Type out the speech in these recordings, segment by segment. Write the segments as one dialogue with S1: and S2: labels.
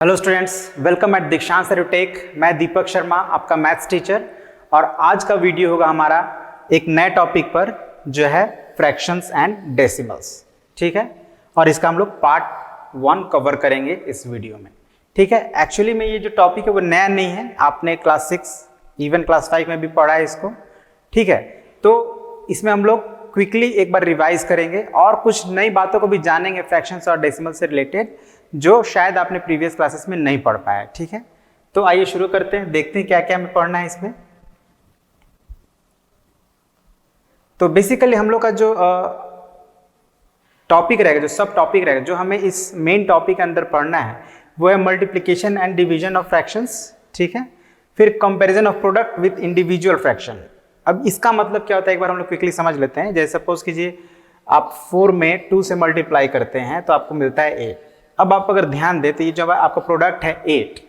S1: Hello students, welcome eight दीक्षांत edutech. मैं दीपक शर्मा, आपका मैथ्स टीचर। और आज का वीडियो होगा हमारा एक नए टॉपिक पर जो है फ्रैक्शंस एंड डेसिमल्स। ठीक है, और इसका हम लोग पार्ट 1 कवर करेंगे इस वीडियो में। ठीक है, एक्चुअली में ये जो टॉपिक है वो नया नहीं है, आपने क्लास 6 इवन क्लास 5 में भी पढ़ा है इसको। ठीक है, तो इसमें हम लोग क्विकली एक बार रिवाइज करेंगे और कुछ नई बातों को भी जानेंगे फ्रैक्शंस और डेसिमल से रिलेटेड, जो शायद आपने प्रीवियस क्लासेस में नहीं पढ़ पाया। ठीक है, तो आइए शुरू करते हैं, देखते हैं क्या क्या हमें पढ़ना है इसमें। तो बेसिकली हम लोग का जो टॉपिक रहेगा, जो सब टॉपिक रहेगा, जो हमें इस मेन टॉपिक के अंदर पढ़ना है वो है multiplication and division of fractions. ठीक है, फिर comparison of product with individual fraction. अब इसका मतलब क्या होता है एक बार हम लोग क्विकली समझ लेते हैं। जैसे सपोज कीजिए आप 4 में 2 से मल्टीप्लाई करते हैं तो आपको मिलता है 8। अब आप अगर ध्यान दें तो ये जो आपका प्रोडक्ट है 8,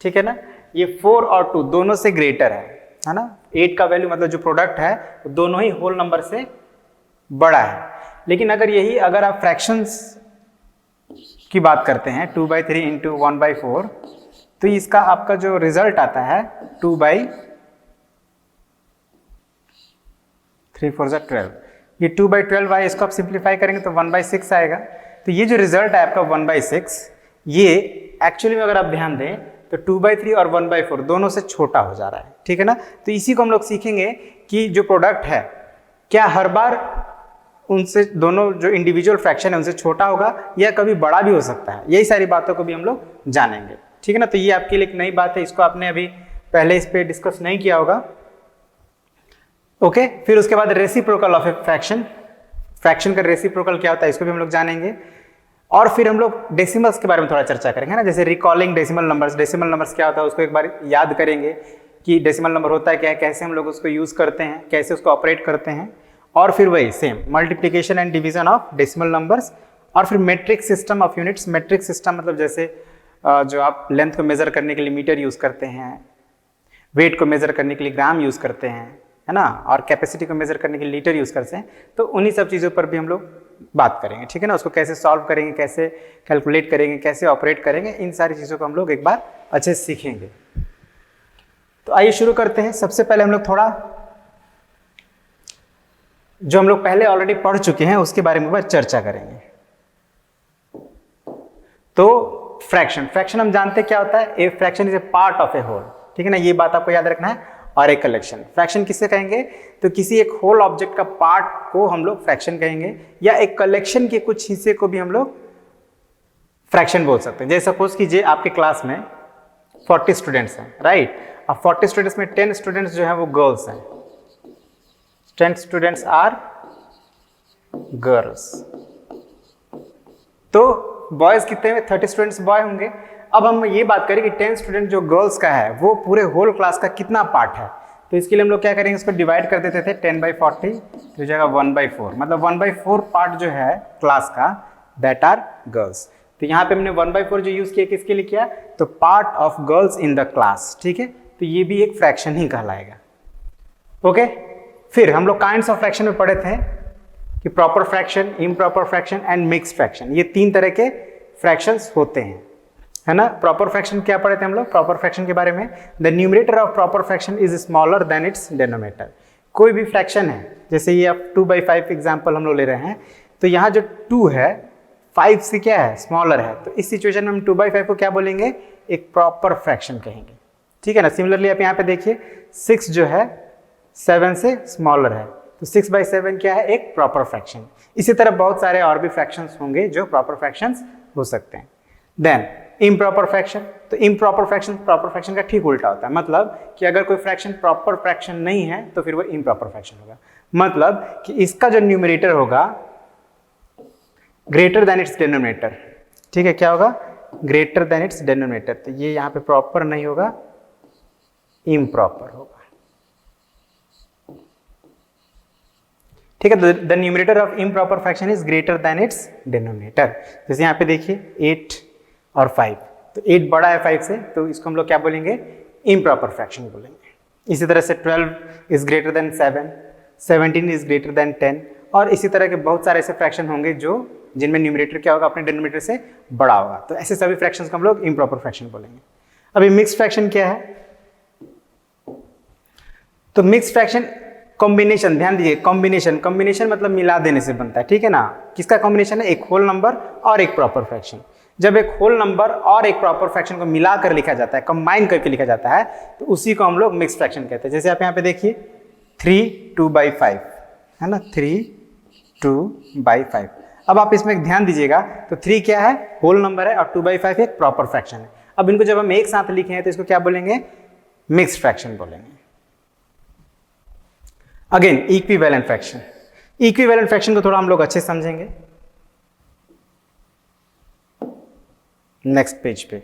S1: ठीक है ना, ये 4 और 2 दोनों से ग्रेटर है ना। 8 का वैल्यू मतलब जो प्रोडक्ट है वो दोनों ही होल नंबर से बड़ा है। लेकिन अगर आप फ्रैक्शंस की बात करते हैं 2/3 इंटू 1/4, तो इसका आपका जो रिजल्ट आता है 2/3 4 12। ये 2/12 है, इसको आप सिंप्लीफाई करेंगे तो 1/6 आएगा। तो ये जो रिजल्ट है आपका 1/6, ये एक्चुअली में अगर आप ध्यान दें तो 2/3 और 1/4 दोनों से छोटा हो जा रहा है। ठीक है ना, तो इसी को हम लोग सीखेंगे कि जो प्रोडक्ट है क्या हर बार उनसे, दोनों जो इंडिविजुअल फ्रैक्शन है उनसे छोटा होगा या कभी बड़ा भी हो सकता है। यही सारी बातों को भी हम लोग जानेंगे। ठीक है ना, तो ये आपके लिए एक नई बात है, इसको आपने अभी पहले इस पर डिस्कस नहीं किया होगा। ओके, फिर उसके बाद reciprocal of a fraction. Fraction का रेसिप्रोकल क्या होता है इसको भी हम लोग जानेंगे। और फिर हम लोग डेसिमल्स के बारे में थोड़ा चर्चा करेंगे ना, जैसे recalling decimal numbers. Decimal numbers क्या होता है उसको एक बार याद करेंगे कि डेसिमल नंबर होता है क्या है, कैसे हम लोग उसको यूज़ करते हैं, कैसे उसको ऑपरेट करते हैं। और फिर वही same multiplication and division of decimal numbers. और फिर metric system of units. Metric system मतलब जैसे जो आप लेंथ को मेजर करने के लिए मीटर यूज़ करते हैं, वेट को मेजर करने के लिए ग्राम यूज़ करते हैं, है ना, और कैपेसिटी को मेजर करने के लिए लीटर यूज़ करते हैं। तो उन्हीं सब चीज़ों पर भी हम लोग बात करेंगे। ठीक है ना, उसको कैसे सॉल्व करेंगे, कैसे कैलकुलेट करेंगे, कैसे ऑपरेट करेंगे, इन सारी चीज़ों को हम लोग एक बार अच्छे से सीखेंगे। तो आइए शुरू करते हैं। सबसे पहले हम लोग थोड़ा जो हम लोग पहले ऑलरेडी पढ़ चुके हैं उसके बारे में एक बार चर्चा करेंगे। तो फ्रैक्शन हम जानते हैं क्या होता है। A fraction is a part of a whole. ठीक है ना, ये बात आपको याद रखना है। और एक कलेक्शन, फ्रैक्शन किससे कहेंगे, तो किसी एक होल ऑब्जेक्ट का पार्ट को हम लोग फ्रैक्शन कहेंगे, या एक कलेक्शन के कुछ हिस्से को भी हम लोग फ्रैक्शन बोल सकते हैं। जैसे सपोज कीजिए आपके क्लास में 40 स्टूडेंट्स हैं, राइट। अब 40 स्टूडेंट्स में 10 स्टूडेंट्स जो है वो गर्ल्स हैं, 10 स्टूडेंट्स आर गर्ल्स। तो बॉयज कितने हैं, 30 स्टूडेंट्स बॉय होंगे। अब हम ये बात करें कि 10 स्टूडेंट जो गर्ल्स का है वो पूरे होल क्लास का कितना पार्ट है, तो इसके लिए हम लोग क्या करेंगे, इसको डिवाइड कर देते थे 10/40, तो जगह 1/4, मतलब 1/4 पार्ट जो है क्लास का दैट आर गर्ल्स। तो यहाँ पे हमने 1/4 जो यूज किया किसके लिए किया, तो part of girls in the class. ठीक है, तो ये भी एक फ्रैक्शन ही कहलाएगा। ओके, फिर हम लोग काइंड्स ऑफ फ्रैक्शन में पढ़े थे कि proper fraction, improper fraction and mix fraction. ये 3 तरह के फ्रैक्शंस होते हैं, है ना। प्रॉपर फ्रैक्शन क्या पढ़े थे हम लोग प्रॉपर फ्रैक्शन के बारे में, the numerator of proper fraction is smaller than it's denominator. कोई भी फ्रैक्शन है, जैसे ये आप 2/5 एग्जांपल हम लोग ले रहे हैं, तो यहाँ जो 2 है 5 से क्या है, स्मॉलर है। तो इस सिचुएशन में हम 2/5 को क्या बोलेंगे, एक प्रॉपर फ्रैक्शन कहेंगे। ठीक है ना। सिमिलरली आप यहाँ पे देखिए 6 जो है 7 से स्मॉलर है, तो 6/7 क्या है, एक प्रॉपर फ्रैक्शन। इसी तरह बहुत सारे और भी फ्रैक्शंस होंगे जो प्रॉपर फ्रैक्शंस हो सकते हैं। देन इम्प्रॉपर फ्रैक्शन, तो इम्प्रॉपर फ्रैक्शन प्रॉपर फ्रैक्शन का ठीक उल्टा होता है। मतलब कि अगर कोई फ्रैक्शन प्रॉपर फ्रैक्शन नहीं है तो फिर वो इम्प्रॉपर फ्रैक्शन होगा। मतलब कि इसका जो न्यूमरेटर होगा ग्रेटर देन इट्स डिनोमिनेटर। ठीक है, क्या होगा, ग्रेटर देन इट्स डिनोमिनेटर। तो ये यहाँ पे प्रॉपर नहीं होगा, इम्प्रॉपर होगा। ठीक है, the numerator of improper fraction is greater than it's denominator. जैसे यहाँ पे देखिए 8 और 5, तो 8 बड़ा है 5 से, तो इसको हम लोग क्या बोलेंगे, इम्प्रॉपर फ्रैक्शन बोलेंगे। इसी तरह से 12 is greater than 7, 17 is greater than 10, और इसी तरह के बहुत सारे ऐसे फ्रैक्शन होंगे जो जिनमें न्यूमरेटर क्या होगा, अपने डिनोमिनेटर से बड़ा होगा। तो ऐसे सभी फ्रैक्शंस को हम लोग इम्प्रॉपर फ्रैक्शन बोलेंगे। अभी मिक्स फ्रैक्शन क्या है? तो मिक्स फ्रैक्शन कॉम्बिनेशन, ध्यान दीजिए, कॉम्बिनेशन मतलब मिला देने से बनता है, ठीक है ना। किसका कॉम्बिनेशन है? एक होल नंबर और एक प्रॉपर फ्रैक्शन। जब एक होल नंबर और एक प्रॉपर फ्रैक्शन को मिलाकर लिखा जाता है, कंबाइन करके लिखा जाता है, तो उसी को हम लोग मिक्स फ्रैक्शन कहते हैं। जैसे आप यहाँ पे देखिए 3 2/5 है ना, 3 2/5। अब आप इसमें ध्यान दीजिएगा, तो 3 क्या है? होल नंबर है, और 2/5 एक प्रॉपर फ्रैक्शन है। अब इनको जब हम एक साथ लिखे हैं तो इसको क्या बोलेंगे? मिक्स फ्रैक्शन बोलेंगे। Again equivalent fraction. Equivalent fraction को थोड़ा हम लोग अच्छे समझेंगे नेक्स्ट पेज पे।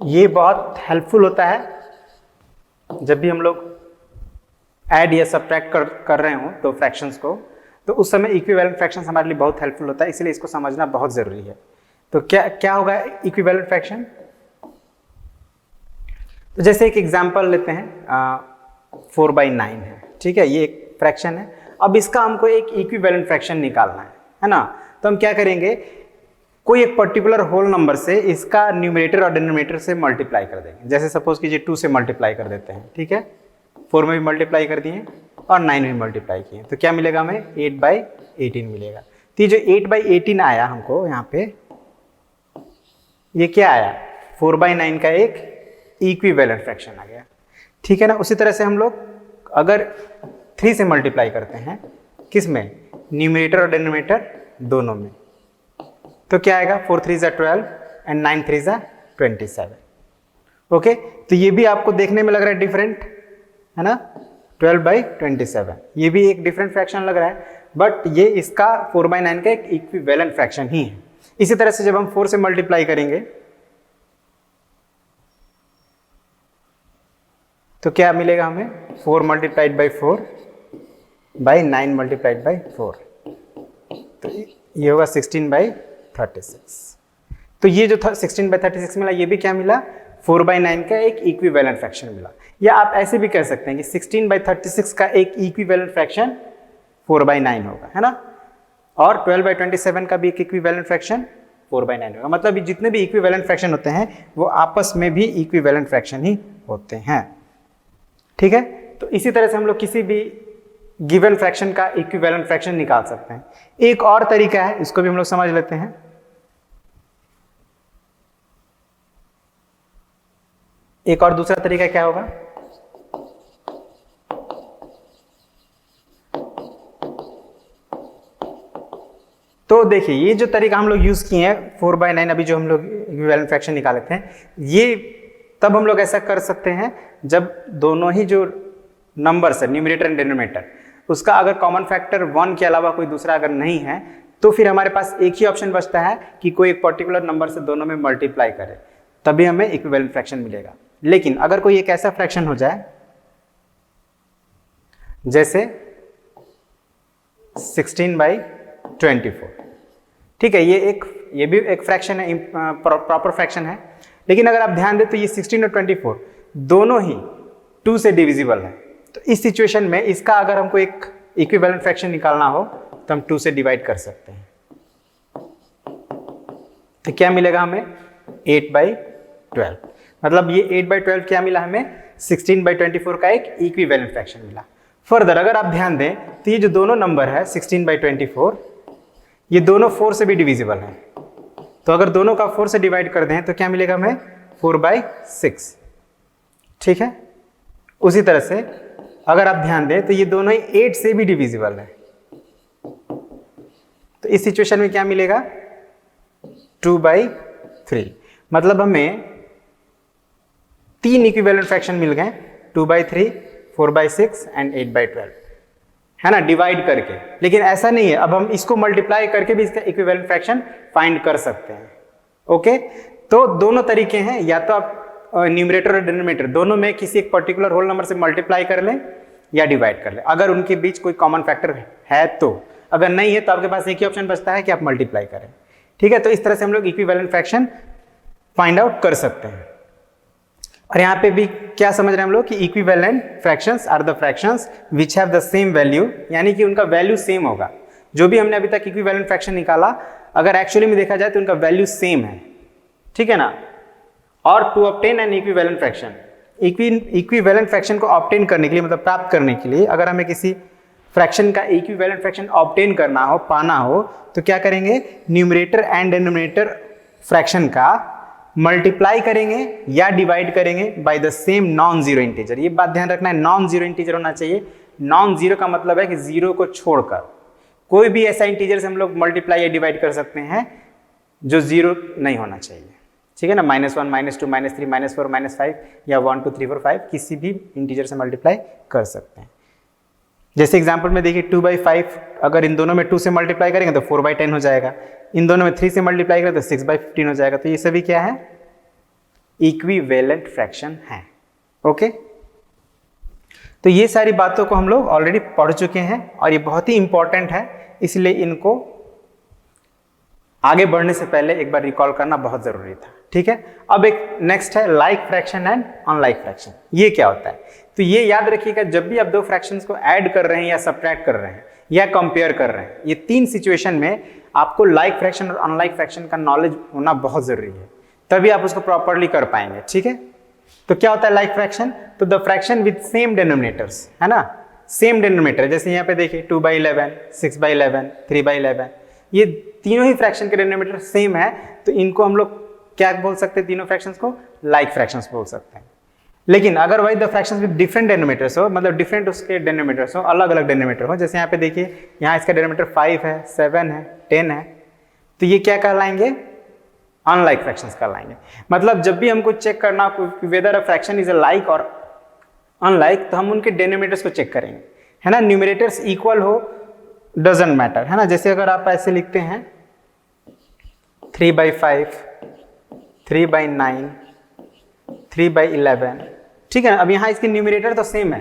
S1: ये बहुत हेल्पफुल होता है जब भी हम लोग ऐड या सब्ट्रैक्ट कर रहे हो तो फ्रैक्शंस को, तो उस समय इक्विवेलेंट फ्रैक्शंस हमारे लिए बहुत हेल्पफुल होता है, इसलिए इसको समझना बहुत जरूरी है। तो क्या होगा इक्विवेलेंट फ्रैक्शन? तो जैसे एक एग्जांपल लेते हैं, 4/9 है, ठीक है, ये एक फ्रैक्शन है। अब इसका हमको एक इक्विवेलेंट फ्रैक्शन निकालना है ना। तो हम क्या करेंगे, कोई एक पर्टिकुलर होल नंबर से इसका न्यूमरेटर और डिनोमिनेटर से मल्टीप्लाई कर देंगे। जैसे सपोज कीजिए 2 से मल्टीप्लाई कर देते हैं, ठीक है, 4 में भी मल्टीप्लाई कर दिए और 9 में भी मल्टीप्लाई किए, तो क्या मिलेगा हमें? 8/18 मिलेगा। तो ये जो 8/18 आया हमको यहाँ पे, ये क्या आया? 4/9 का एक इक्विवेलेंट फ्रैक्शन आ गया, ठीक है ना। उसी तरह से हम लोग अगर 3 से मल्टीप्लाई करते हैं, किस में? न्यूमरेटर और डिनोमिनेटर दोनों में, तो क्या आएगा? 4 3 12 एंड 9 3 27। ओके, तो ये भी आपको देखने में लग रहा है डिफरेंट, है ना, 12/27, ये भी एक डिफरेंट फ्रैक्शन लग रहा है, बट ये इसका 4/9 का एक इक्विवेलेंट फ्रैक्शन ही है। इसी तरह से जब हम 4 से मल्टीप्लाई करेंगे तो क्या मिलेगा हमें? 4 × 4 बाई 9 × 4, तो ये होगा 16/36। तो ये जो था 16/36 मिला, ये भी क्या मिला? 4/9 का एक इक्विवेलेंट फ्रैक्शन मिला। या आप ऐसे भी कह सकते हैं कि 16/36 का एक इक्विवेलेंट फ्रैक्शन 4/9 होगा, है ना, और 12/27 का भी एक इक्विवेलेंट फ्रैक्शन 4/9 होगा। मतलब जितने भी इक्विवेलेंट फ्रैक्शन होते हैं वो आपस में भी इक्विवेलेंट फ्रैक्शन ही होते हैं, ठीक है। तो इसी तरह से हम लोग किसी भी गिवन फ्रैक्शन का इक्विवेलेंट फ्रैक्शन निकाल सकते हैं। एक और तरीका है, इसको भी हम लोग समझ लेते हैं। एक और दूसरा तरीका क्या होगा? तो देखिए, ये जो तरीका हम लोग यूज किए हैं 4/9, अभी जो हम लोग इक्विवेलेंट फ्रैक्शन निकाले थे, ये तब हम लोग ऐसा कर सकते हैं जब दोनों ही जो नंबर्स है, न्यूमरेटर एंड डिनोमिनेटर, उसका अगर कॉमन फैक्टर 1 के अलावा कोई दूसरा अगर नहीं है, तो फिर हमारे पास एक ही ऑप्शन बचता है कि कोई एक पर्टिकुलर नंबर से दोनों में मल्टीप्लाई करे, तभी हमें इक्विवेलेंट फ्रैक्शन मिलेगा। लेकिन अगर कोई एक ऐसा फ्रैक्शन हो जाए जैसे 16/24, ठीक है, ये भी एक फ्रैक्शन है, प्रॉपर फ्रैक्शन है, लेकिन अगर आप ध्यान दें तो ये 16 और 24 दोनों ही 2 से डिविजिबल है। तो इस सिचुएशन में इसका अगर हमको एक इक्विवेलेंट फ्रैक्शन निकालना हो तो हम 2 से डिवाइड कर सकते हैं। तो क्या मिलेगा हमें? 8/12। मतलब ये 8/12 क्या मिला हमें? 16/24 का एक इक्विवेलेंट फ्रैक्शन मिला। फर्दर अगर आप ध्यान दें तो ये जो दोनों नंबर है 16/24, ये दोनों 4 से भी डिविजिबल है। तो अगर दोनों का 4 से डिवाइड कर दें तो क्या मिलेगा हमें? 4/6, ठीक है। उसी तरह से अगर आप ध्यान दें तो ये दोनों ही 8 से भी डिविजिबल है। तो इस सिचुएशन में क्या मिलेगा? 2/3। मतलब हमें 3 इक्विवेलेंट फ्रैक्शन मिल गए, 2/3, 4/6 एंड 8/12, है ना, डिवाइड करके। लेकिन ऐसा नहीं है, अब हम इसको मल्टीप्लाई करके भी इसका इक्विवेलेंट फ्रैक्शन फाइंड कर सकते हैं। ओके, तो दोनों तरीके हैं, या तो आप न्यूमरेटर और डिनोमिनेटर दोनों में किसी एक पर्टिकुलर होल नंबर से मल्टीप्लाई कर लें या डिवाइड कर लें, अगर उनके बीच कोई कॉमन फैक्टर है तो। अगर नहीं है तो आपके पास एक ही ऑप्शन बचता है कि आप मल्टीप्लाई करें, ठीक है। तो इस तरह से हम लोग इक्विवेलेंट फ्रैक्शन फाइंड आउट कर सकते हैं। और यहाँ पे भी क्या समझ रहे हैं हम लोग कि equivalent fractions are the fractions which have the same value, यानी कि उनका वैल्यू सेम होगा। जो भी हमने अभी तक इक्विवेलेंट फ्रैक्शन निकाला, अगर एक्चुअली में देखा जाए तो उनका वैल्यू सेम है, ठीक है ना। और to obtain an equivalent fraction, equivalent fraction को ऑब्टेन करने के लिए, मतलब प्राप्त करने के लिए, अगर हमें किसी फ्रैक्शन का इक्विवेलेंट फ्रैक्शन ऑब्टेन करना हो, पाना हो, तो क्या करेंगे, न्यूमरेटर एंड डिनोमिनेटर फ्रैक्शन का मल्टीप्लाई करेंगे या डिवाइड करेंगे by the same non zero integer. ये बात ध्यान रखना है, नॉन जीरो इंटीजर होना चाहिए। नॉन जीरो का मतलब है कि जीरो को छोड़कर कोई भी ऐसा इंटीजर से हम लोग मल्टीप्लाई या डिवाइड कर सकते हैं जो जीरो नहीं होना चाहिए, ठीक है ना। -1, -2, -3, -4, -5 या 1, 2, 3, 4, 5 किसी भी इंटीजर से मल्टीप्लाई कर सकते हैं। जैसे एग्जांपल में देखिए 2/5, अगर इन दोनों में 2 से मल्टीप्लाई करेंगे तो 4/10 हो जाएगा, इन दोनों में 3 से मल्टीप्लाई करें तो 6/15 हो जाएगा। तो ये सभी क्या है, इक्विवेलेंट फ्रैक्शन है। ओके, तो ये सारी बातों को हम लोग ऑलरेडी पढ़ चुके हैं और ये बहुत ही इंपॉर्टेंट है, इसलिए इनको आगे बढ़ने से पहले एक बार रिकॉल करना बहुत जरूरी था, ठीक है। अब एक नेक्स्ट है like fraction and unlike fraction. ये क्या होता है, तो ये याद रखिएगा, जब भी आप दो फ्रैक्शंस को ऐड कर रहे हैं या सब्ट्रैक्ट कर रहे हैं या कंपेयर कर रहे हैं, ये तीन सिचुएशन में आपको लाइक फ्रैक्शन और अनलाइक फ्रैक्शन का नॉलेज होना बहुत जरूरी है, तभी आप उसको प्रॉपरली कर पाएंगे, ठीक है। तो क्या होता है लाइक फ्रैक्शन, तो the fraction with same denominators, है ना, सेम डिनोमिनेटर। जैसे यहाँ पे देखिए 2/11, 6/11, 3/11, ये तीनों ही फ्रैक्शन के डिनोमिनेटर सेम है, तो इनको हम लोग क्या बोल सकते हैं, तीनों फ्रैक्शंस को लाइक फ्रैक्शंस बोल सकते हैं। लेकिन अगर वही the fractions with different denominators हो, मतलब डिफरेंट उसके डिनोमिनेटर्स हो, अलग अलग डिनोमिनेटर हो, जैसे यहाँ पे देखिए, यहाँ इसका डिनोमिनेटर 5 है, 7 है, 10 है, तो ये क्या कहलाएंगे, अनलाइक फ्रैक्शंस कहलाएंगे। मतलब जब भी हमको चेक करना weather a fraction is a like और अनलाइक, तो हम उनके डिनोमिनेटर्स को चेक करेंगे, है ना। न्यूमरेटर्स इक्वल हो डजंट मैटर, है ना। जैसे अगर आप ऐसे लिखते हैं 3/5, 3/9, 3/11, ठीक है ना। अब यहाँ इसके न्यूमरेटर तो सेम है,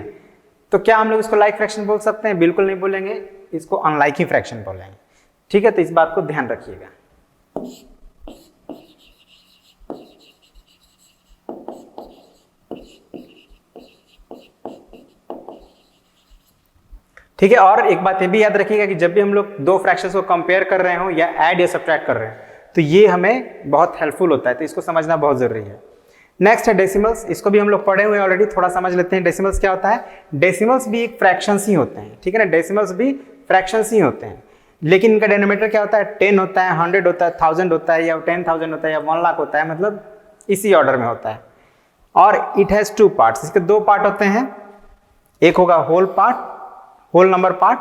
S1: तो क्या हम लोग इसको लाइक फ्रैक्शन बोल सकते हैं, बिल्कुल नहीं बोलेंगे, इसको अनलाइक ही फ्रैक्शन बोलेंगे, ठीक है। तो इस बात को ध्यान रखिएगा। ठीक है, और एक बात ये भी याद रखिएगा कि जब भी हम लोग दो फ्रैक्शंस को कंपेयर कर रहे हो या ऐड या सब्ट्रैक्ट कर रहे हैं, तो ये हमें बहुत हेल्पफुल होता है, तो इसको समझना बहुत जरूरी है। नेक्स्ट है डेसिमल्स, इसको भी हम लोग पढ़े हुए ऑलरेडी, थोड़ा समझ लेते हैं। डेसिमल्स क्या होता है, डेसिमल्स भी एक फ्रैक्शंस ही होते हैं, ठीक है ना। डेसिमल्स भी फ्रैक्शंस ही होते हैं, लेकिन इनका डिनोमिनेटर क्या होता है, 10 होता है, 100 होता है, 1000 होता है, या 10,000 होता है, या 1 लाख होता है, मतलब इसी ऑर्डर में होता है। और इट हैज 2 पार्ट्स, इसके 2 पार्ट होते हैं, एक होगा whole part, whole number part,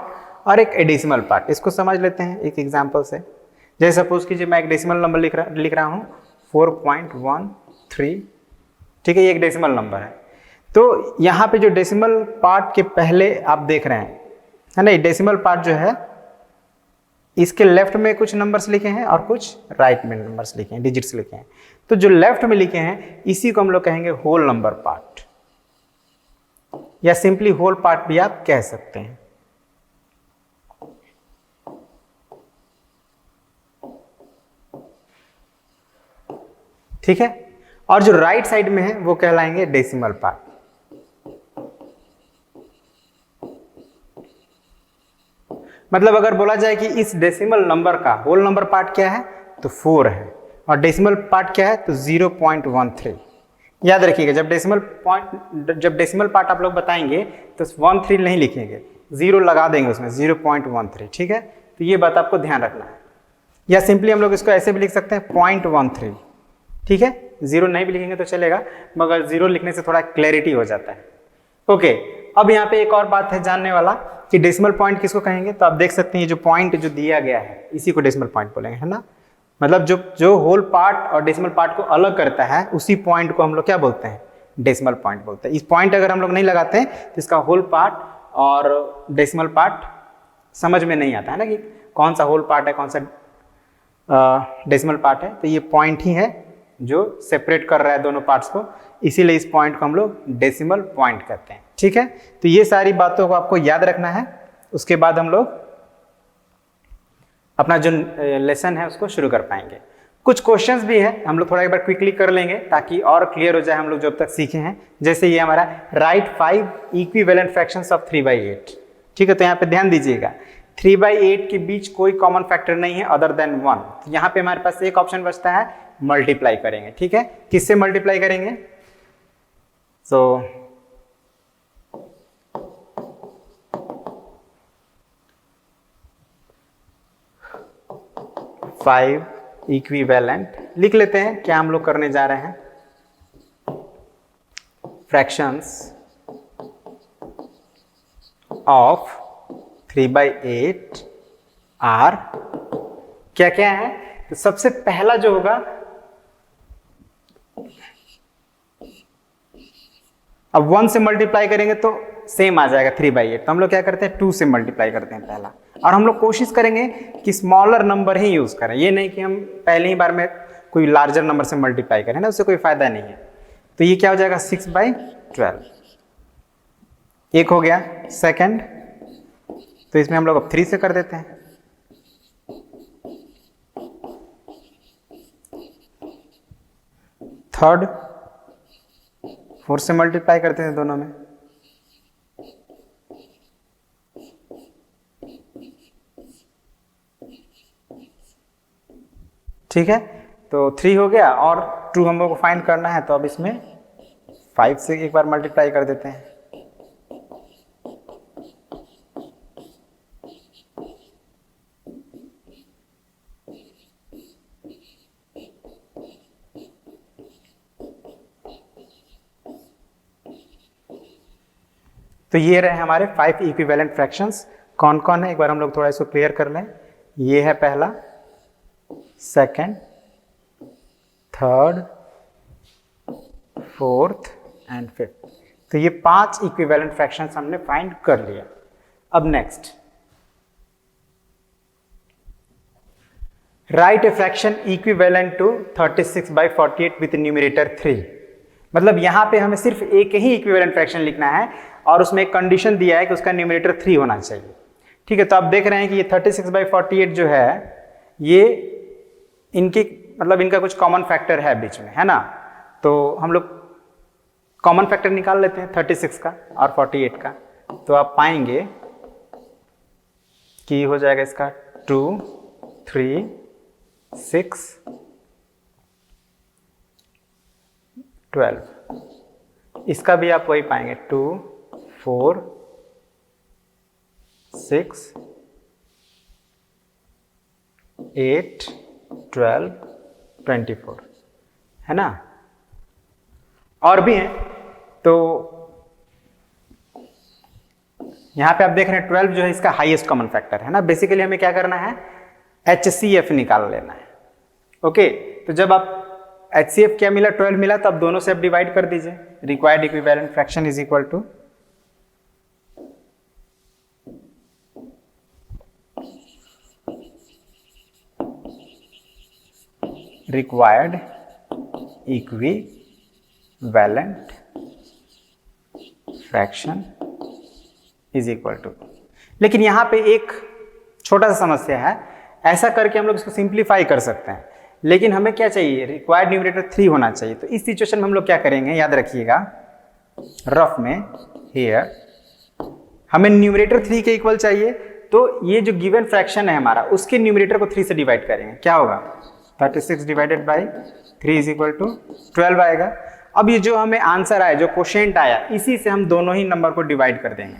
S1: और एक डेसिमल पार्ट। इसको समझ लेते हैं एक एग्जांपल से। जैसे सपोज कीजिए मैं एक डेसिमल नंबर लिख रहा हूँ 4.13, ठीक है, ये एक डेसिमल नंबर है। तो यहाँ पे जो डेसिमल पार्ट के पहले आप देख रहे हैं, है ना, डेसिमल पार्ट जो है इसके लेफ्ट में कुछ नंबर्स लिखे हैं और कुछ राइट में नंबर्स लिखे हैं, डिजिट्स लिखे हैं। तो जो लेफ्ट में लिखे हैं इसी को हम लोग कहेंगे होल नंबर पार्ट, या सिंपली होल पार्ट भी आप कह सकते हैं। ठीक है, और जो राइट साइड में है वो कहलाएंगे डेसिमल पार्ट। मतलब अगर बोला जाए कि इस डेसिमल नंबर का होल नंबर पार्ट क्या है, तो 4 है, और डेसिमल पार्ट क्या है, तो 0.13। याद रखिएगा, जब डेसिमल पार्ट आप लोग बताएंगे तो 13 नहीं लिखेंगे, 0 लगा देंगे उसमें, 0.13, ठीक है। तो ये बात आपको ध्यान रखना है। या सिंपली हम लोग इसको ऐसे भी लिख सकते हैं 0.13, ठीक है, 0 नहीं भी लिखेंगे तो चलेगा, मगर 0 लिखने से थोड़ा क्लैरिटी हो जाता है। ओके, अब यहाँ पे एक और बात है जानने वाला कि डेसिमल पॉइंट किसको कहेंगे। तो आप देख सकते हैं ये जो पॉइंट जो दिया गया है इसी को डेसिमल पॉइंट बोलेंगे, है ना। मतलब जो होल पार्ट और डेसिमल पार्ट को अलग करता है उसी पॉइंट को हम लोग क्या बोलते हैं, डेसिमल पॉइंट बोलते हैं। इस पॉइंट अगर हम लोग नहीं लगाते हैं तो इसका होल पार्ट और डेसिमल पार्ट समझ में नहीं आता है ना, कि कौन सा होल पार्ट है कौन सा डेसिमल पार्ट है। तो ये पॉइंट ही है जो सेपरेट कर रहा है दोनों पार्ट्स को, इसीलिए इस पॉइंट को हम लोग डेसिमल पॉइंट कहते हैं, ठीक है। तो ये सारी बातों को आपको याद रखना है। उसके बाद हम लोग अपना जो लेसन है उसको शुरू कर पाएंगे। कुछ क्वेश्चंस भी है, हम लोग थोड़ा एक बार क्विकली कर लेंगे ताकि और क्लियर हो जाए हम लोग जो अब तक सीखे हैं। जैसे ये हमारा राइट 5 इक्विवेलेंट फ्रैक्शंस ऑफ 3/8। ठीक है, तो यहाँ पे ध्यान दीजिएगा 3/8 के बीच कोई कॉमन फैक्टर नहीं है अदर देन 1। तो यहाँ पे हमारे पास एक ऑप्शन बचता है, मल्टीप्लाई करेंगे। ठीक है, किससे मल्टीप्लाई करेंगे? सो 5 इक्विवेलेंट लिख लेते हैं। क्या हम लोग करने जा रहे हैं? फ्रैक्शंस ऑफ 3/8 आर क्या क्या है? तो सबसे पहला जो होगा, अब 1 से मल्टीप्लाई करेंगे तो सेम आ जाएगा 3/8। तो हम लोग क्या करते हैं, 2 से मल्टीप्लाई करते हैं पहला, और हम लोग कोशिश करेंगे कि स्मॉलर नंबर ही यूज करें। ये नहीं कि हम पहली ही बार में कोई लार्जर नंबर से मल्टीप्लाई करें ना, उससे कोई फायदा नहीं है। तो ये क्या हो जाएगा, 6/12 एक हो गया। सेकंड, तो इसमें हम लोग अब 3 से कर देते हैं। थर्ड, 4 से मल्टीप्लाई करते हैं दोनों में। ठीक है, तो 3 हो गया और 2 हम लोग को फाइंड करना है, तो अब इसमें 5 से एक बार मल्टीप्लाई कर देते हैं। तो ये रहे हमारे 5 इक्विवेलेंट फ्रैक्शंस। कौन कौन है एक बार हम लोग थोड़ा इसको क्लियर कर लें। ये है पहला, second, third, fourth and fifth. तो ये 5 इक्विवेलेंट फ्रैक्शंस हमने फाइंड कर लिया। अब next, write a fraction equivalent to 36/48 with numerator 3। मतलब यहां पे हमें सिर्फ एक ही इक्विवेलेंट फ्रैक्शन लिखना है और उसमें एक कंडीशन दिया है कि उसका न्यूमरेटर 3 होना चाहिए। ठीक है, तो आप देख रहे हैं कि ये 36/48 जो है, ये इनकी मतलब इनका कुछ कॉमन फैक्टर है बीच में, है ना। तो हम लोग कॉमन फैक्टर निकाल लेते हैं 36 का और 48 का। तो आप पाएंगे कि हो जाएगा इसका 2, 3, 6, 12। इसका भी आप वही पाएंगे 2, 4, 6, 8, 12, 24, है ना। और भी हैं, तो यहां पे आप देख रहे हैं 12 जो है इसका हाईएस्ट कॉमन फैक्टर है ना। बेसिकली हमें क्या करना है, HCF निकाल लेना है। ओके, तो जब आप HCF क्या मिला, 12 मिला, तो आप दोनों से आप डिवाइड कर दीजिए। Required equivalent fraction is equal to required equivalent fraction is equal to. लेकिन यहां पे एक छोटा सा समस्या है, ऐसा करके हम लोग इसको सिंप्लीफाई कर सकते हैं, लेकिन हमें क्या चाहिए, रिक्वायर्ड न्यूमरेटर 3 होना चाहिए। तो इस सिचुएशन में हम लोग क्या करेंगे, याद रखिएगा, रफ में हियर हमें न्यूमरेटर 3 के इक्वल चाहिए। तो ये जो गिवन फ्रैक्शन है हमारा, उसके न्यूमरेटर को 3 से डिवाइड करेंगे। क्या होगा, 36 divided by 3 is equal to 12 आएगा। अब ये जो हमें आंसर आया, जो क्वोशिएंट आया, इसी से हम दोनों ही नंबर को डिवाइड कर देंगे।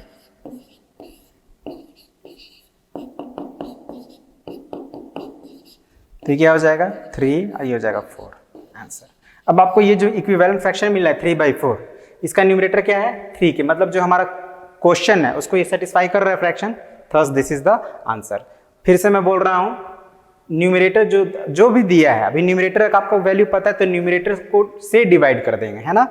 S1: तो क्या हो जाएगा 3 और ये हो जाएगा 4 आंसर। अब आपको ये जो इक्विवेलेंट फ्रैक्शन मिला है 3/4, इसका न्यूमरेटर क्या है 3 के, मतलब जो हमारा क्वेश्चन है उसको ये सेटिस्फाई कर रहा है fraction, thus this is the answer. फिर से मैं बोल रहा हूं, न्यूमरेटर जो भी दिया है, अभी न्यूमरेटर का आपको वैल्यू पता है, तो न्यूमरेटर को से डिवाइड कर देंगे, है ना।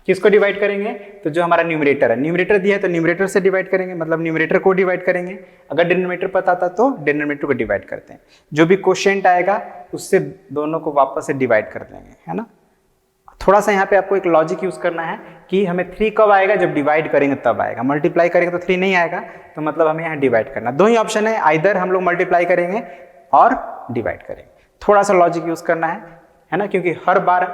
S1: किसको डिवाइड करेंगे, तो जो हमारा न्यूमरेटर है, न्यूमरेटर दिया है तो न्यूमरेटर से डिवाइड करेंगे, मतलब न्यूमरेटर को डिवाइड करेंगे। अगर डिनोमिनेटर पता था तो डिनोमिनेटर को डिवाइड करते हैं। जो भी क्वोशिएंट आएगा उससे दोनों को वापस से डिवाइड कर देंगे, है ना। थोड़ा सा यहाँ पे आपको एक लॉजिक यूज करना है कि हमें 3 कब आएगा, जब डिवाइड करेंगे तब आएगा। मल्टीप्लाई करेंगे तो 3 नहीं आएगा, तो मतलब हमें यहाँ डिवाइड करना। दो ही ऑप्शन है, आइदर हम लोग मल्टीप्लाई करेंगे और डिवाइड करेंगे। थोड़ा सा लॉजिक यूज करना है ना, क्योंकि हर बार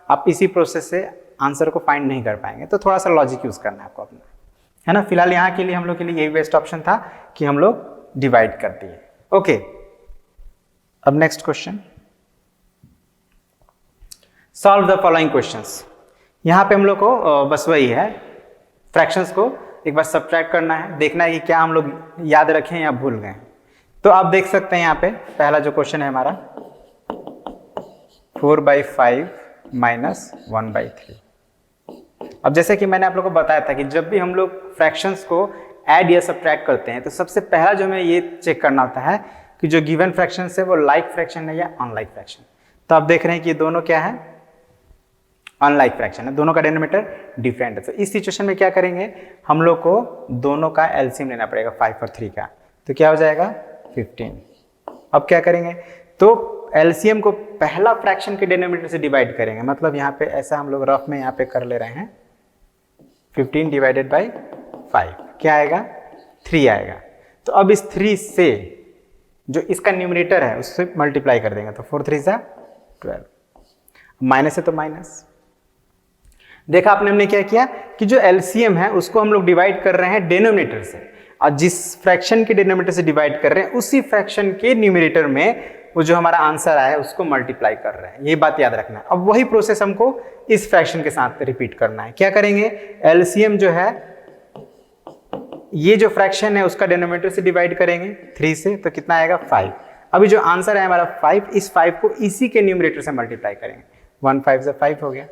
S1: आप इसी प्रोसेस से आंसर को फाइंड नहीं कर पाएंगे, तो थोड़ा सा लॉजिक यूज करना है आपको अपना, है ना। फिलहाल यहाँ के लिए हम लोग के लिए यही बेस्ट ऑप्शन था कि हम लोग डिवाइड कर दिए। ओके, अब next question, solve the following questions. यहाँ पे हम लोग को बस वही है, फ्रैक्शंस को एक बार सब्ट्रैक्ट करना है, देखना है कि क्या हम लोग याद रखें या भूल गए। तो आप देख सकते हैं यहाँ पे पहला जो क्वेश्चन है हमारा 4/5 माइनस 1/3। अब जैसे कि मैंने आप लोगों को बताया था कि जब भी हम लोग फ्रैक्शंस को ऐड या सब्ट्रैक्ट करते हैं तो सबसे पहला जो हमें ये चेक करना होता है कि जो गिवन फ्रैक्शन है वो लाइक फ्रैक्शन है या अनलाइक फ्रैक्शन। तो आप देख रहे हैं कि ये दोनों क्या है, अनलाइक फ्रैक्शन है, दोनों का डिनोमिनेटर डिफरेंट है। तो इस सिचुएशन में क्या करेंगे, हम लोग को दोनों का एलसीएम लेना पड़ेगा 5 और 3 का, तो क्या हो जाएगा 15। अब क्या करेंगे, तो एलसीएम को पहला फ्रैक्शन के डिनोमिनेटर से डिवाइड करेंगे, मतलब यहाँ पे ऐसा हम लोग रफ में यहाँ पे कर ले रहे हैं 15 डिवाइडेड बाई 5, क्या आएगा 3 आएगा। तो अब इस 3 से जो इसका न्यूमरेटर है उससे मल्टीप्लाई कर देंगे, तो 4 3 सा 12, माइनस है तो माइनस। देखा आपने हमने क्या किया कि जो एलसीएम है उसको हम लोग डिवाइड कर रहे हैं डिनोमिनेटर से, और जिस फ्रैक्शन के डिनोमिनेटर से डिवाइड कर रहे हैं उसी फ्रैक्शन के न्यूमरेटर में वो जो हमारा आंसर आया है उसको मल्टीप्लाई कर रहे हैं, ये बात याद रखना है। अब वही प्रोसेस हमको इस फ्रैक्शन के साथ रिपीट करना है। क्या करेंगे, एलसीएम जो है ये जो फ्रैक्शन है उसका डिनोमिनेटर से डिवाइड करेंगे 3 से, तो कितना आएगा 5। अभी जो आंसर है हमारा 5, इस 5 को इसी के न्यूमरेटर से मल्टीप्लाई करेंगे, 1 5 से 5 हो गया।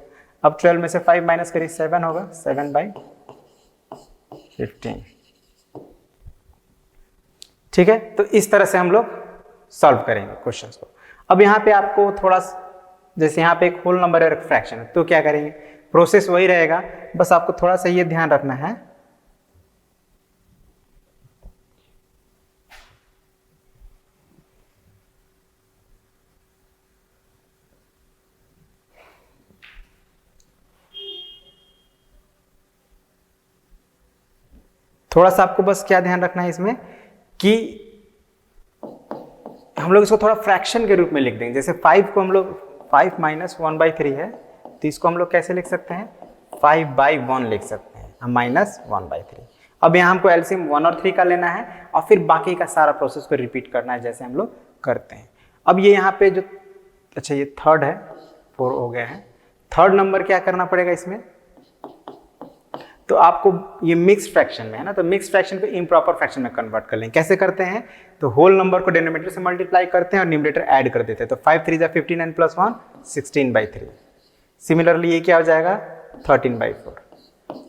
S1: अब 12 में से 5 माइनस करिए 7 होगा, 7/15। ठीक है, तो इस तरह से हम लोग सॉल्व करेंगे क्वेश्चंस को। अब यहाँ पे आपको थोड़ा, जैसे यहाँ पे एक होल नंबर है फ्रैक्शन है, तो क्या करेंगे, प्रोसेस वही रहेगा, बस आपको थोड़ा सा ये ध्यान रखना है थोड़ा सा आपको बस क्या ध्यान रखना है इसमें कि हम लोग इसको थोड़ा फ्रैक्शन के रूप में लिख देंगे। जैसे 5 को हम लोग 5 माइनस 1/3 है, तो इसको हम लोग कैसे लिख सकते हैं, 5/1 लिख सकते हैं, माइनस 1/3। अब यहाँ हमको एलसीएम 1 और 3 का लेना है और फिर बाकी का सारा प्रोसेस को रिपीट करना है जैसे हम लोग करते हैं। अब ये यहाँ पे जो, अच्छा ये थर्ड है, 4 हो गया है, थर्ड नंबर क्या करना पड़ेगा इसमें, तो आपको ये मिक्स फ्रैक्शन में है ना, तो मिक्स फ्रैक्शन को इम्प्रॉपर फ्रैक्शन में कन्वर्ट कर लेंगे। कैसे करते हैं, तो होल नंबर को डिनोमिनेटर से मल्टीप्लाई करते हैं और न्यूमरेटर ऐड कर देते हैं, तो 5 3 15 एंड प्लस 1 16/3। सिमिलरली ये क्या हो जाएगा 13/4।